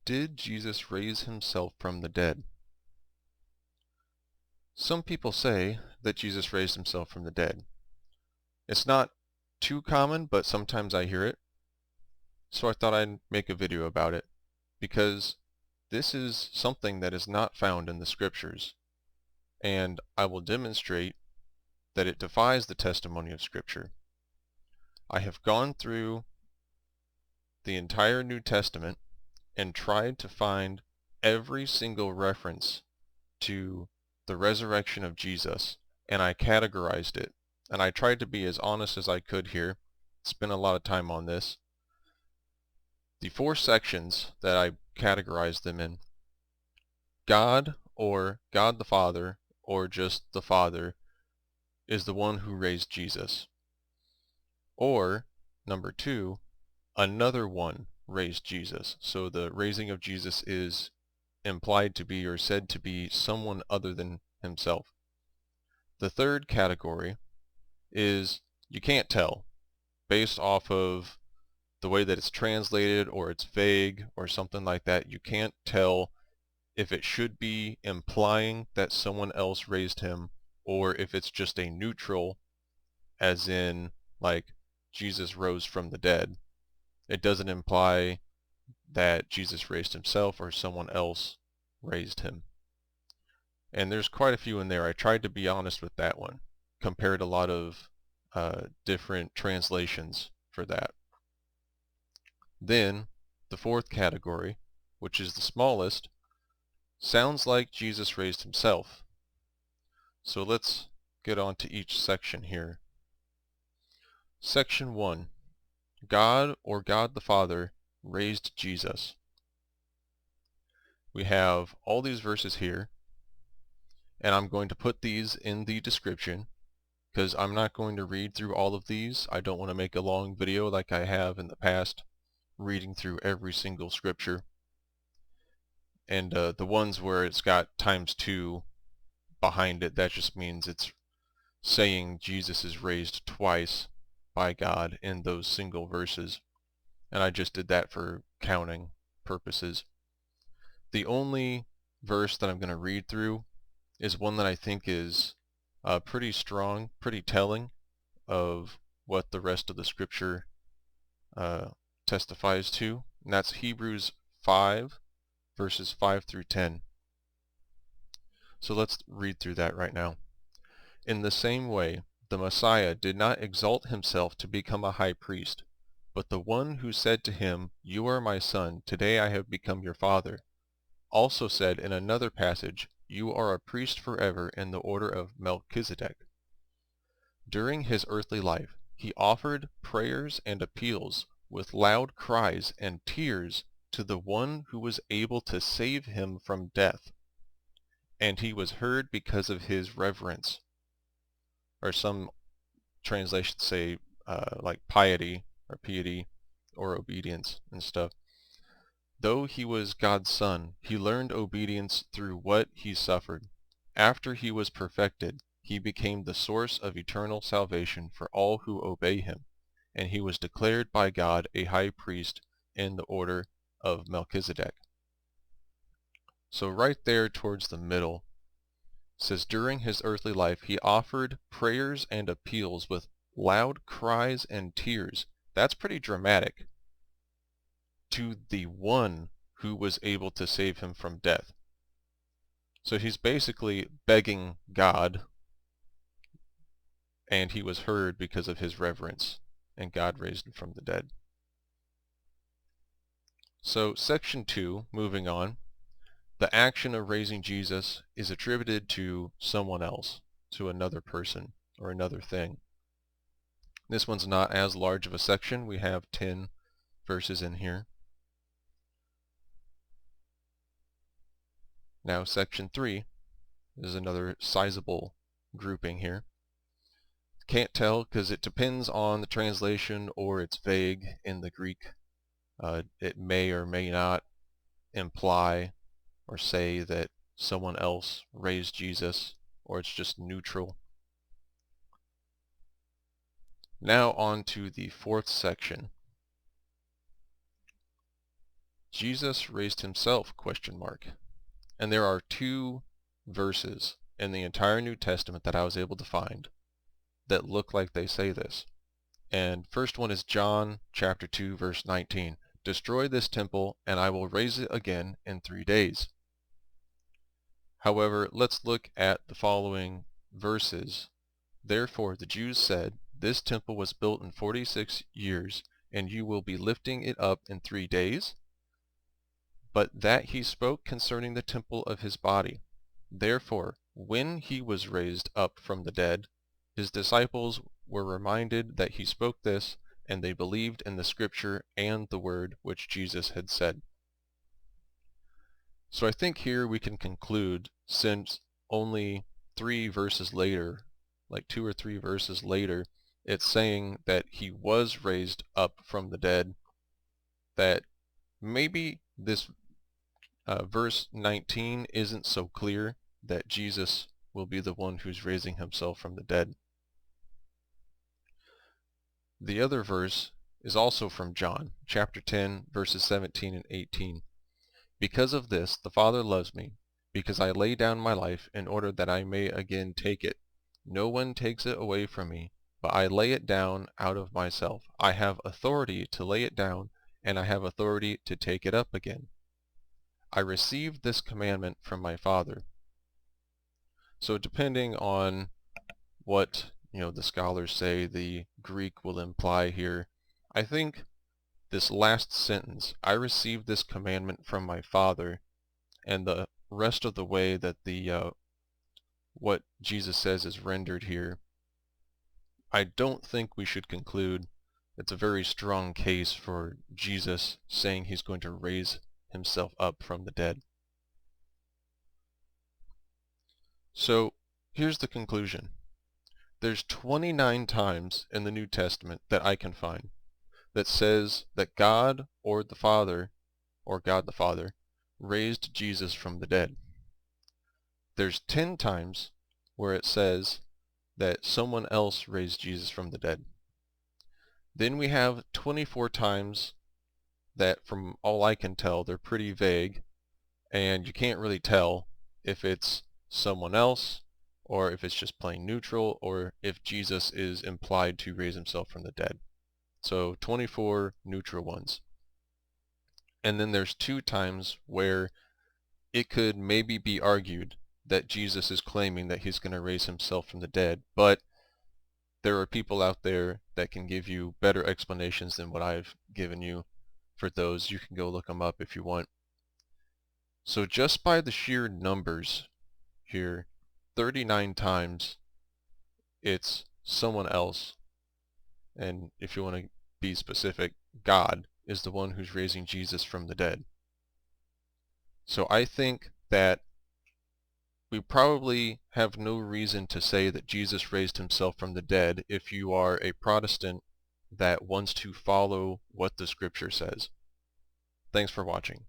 Did Jesus raise himself from the dead? Some people say that Jesus raised himself from the dead. It's not too common, but sometimes I hear it. So I thought I'd make a video about it, because this is something that is not found in the scriptures, and I will demonstrate that it defies the testimony of Scripture. I have gone through the entire New Testament and tried to find every single reference to the resurrection of Jesus, and I categorized it. And I tried to be as honest as I could here. Spent a lot of time on this. The 4 sections that I categorized them in: God, or God the Father, or just the Father, is the one who raised Jesus. Or, number 2, another one raised Jesus. So the raising of Jesus is implied to be, or said to be, someone other than himself. The third category is you can't tell, based off of the way that it's translated, or it's vague or something like that. You can't tell if it should be implying that someone else raised him, or if it's just a neutral, as in like Jesus rose from the dead. It doesn't imply that Jesus raised himself or someone else raised him. And there's quite a few in there. I tried to be honest with that one. Compared a lot of different translations for that. Then the 4th category, which is the smallest, sounds like Jesus raised himself. So let's get on to each section here. Section 1. God, or God the Father, raised Jesus. We have all these verses here, and I'm going to put these in the description, because I'm not going to read through all of these. I don't want to make a long video like I have in the past, reading through every single scripture. And the ones where it's got ×2 behind it, that just means it's saying Jesus is raised twice by God in those single verses. And I just did that for counting purposes. The only verse that I'm going to read through is one that I think is pretty strong, pretty telling of what the rest of the scripture testifies to, and that's Hebrews 5 verses 5 through 10. So let's read through that right now. In the same way, the Messiah did not exalt himself to become a high priest, but the one who said to him, "You are my son, today I have become your father," also said in another passage, "You are a priest forever in the order of Melchizedek." During his earthly life, he offered prayers and appeals with loud cries and tears to the one who was able to save him from death, and he was heard because of his reverence. Or some translations say like piety or obedience and stuff. Though he was God's son, he learned obedience through what he suffered. After he was perfected, he became the source of eternal salvation for all who obey him, and he was declared by God a high priest in the order of Melchizedek. So right there towards the middle says, during his earthly life he offered prayers and appeals with loud cries and tears. That's pretty dramatic. To the one who was able to save him from death. So he's basically begging God, and he was heard because of his reverence, and God raised him from the dead. So section 2, moving on, the action of raising Jesus is attributed to someone else, to another person or another thing. This one's not as large of a section. We have 10 verses in here. Now section 3 is another sizable grouping here. Can't tell because it depends on the translation, or it's vague in the Greek. It may or may not imply or say that someone else raised Jesus, or it's just neutral. Now on to the 4th section. Jesus raised himself, ? And there are 2 verses in the entire New Testament that I was able to find that look like they say this. And first one is John chapter 2 verse 19. Destroy this temple and I will raise it again in 3 days. However, let's look at the following verses. Therefore the Jews said, this temple was built in 46 years, and you will be lifting it up in 3 days? But that he spoke concerning the temple of his body. Therefore, when he was raised up from the dead, his disciples were reminded that he spoke this, and they believed in the scripture and the word which Jesus had said. So I think here we can conclude, since only 3 verses later, like 2 or 3 verses later, it's saying that he was raised up from the dead, that maybe this verse 19 isn't so clear that Jesus will be the one who's raising himself from the dead. The other verse is also from John, chapter 10, verses 17 and 18. Because of this, the Father loves me, because I lay down my life in order that I may again take it. No one takes it away from me, but I lay it down out of myself. I have authority to lay it down, and I have authority to take it up again. I received this commandment from my Father. So depending on what the scholars say the Greek will imply here, I think this last sentence, I received this commandment from my Father, and the rest of the way that the what Jesus says is rendered here, I don't think we should conclude it's a very strong case for Jesus saying he's going to raise himself up from the dead. So here's the conclusion. There's 29 times in the New Testament that I can find that says that God or the Father, or God the Father, raised Jesus from the dead. There's 10 times where it says that someone else raised Jesus from the dead. Then we have 24 times that, from all I can tell, they're pretty vague, and you can't really tell if it's someone else, or if it's just plain neutral, or if Jesus is implied to raise himself from the dead. So 24 neutral ones. And then there's 2 times where it could maybe be argued that Jesus is claiming that he's going to raise himself from the dead, but there are people out there that can give you better explanations than what I've given you. For those, you can go look them up if you want. So just by the sheer numbers here, 39 times it's someone else, and if you want to be specific, God is the one who's raising Jesus from the dead. So I think that we probably have no reason to say that Jesus raised himself from the dead if you are a Protestant that wants to follow what the scripture says. Thanks for watching.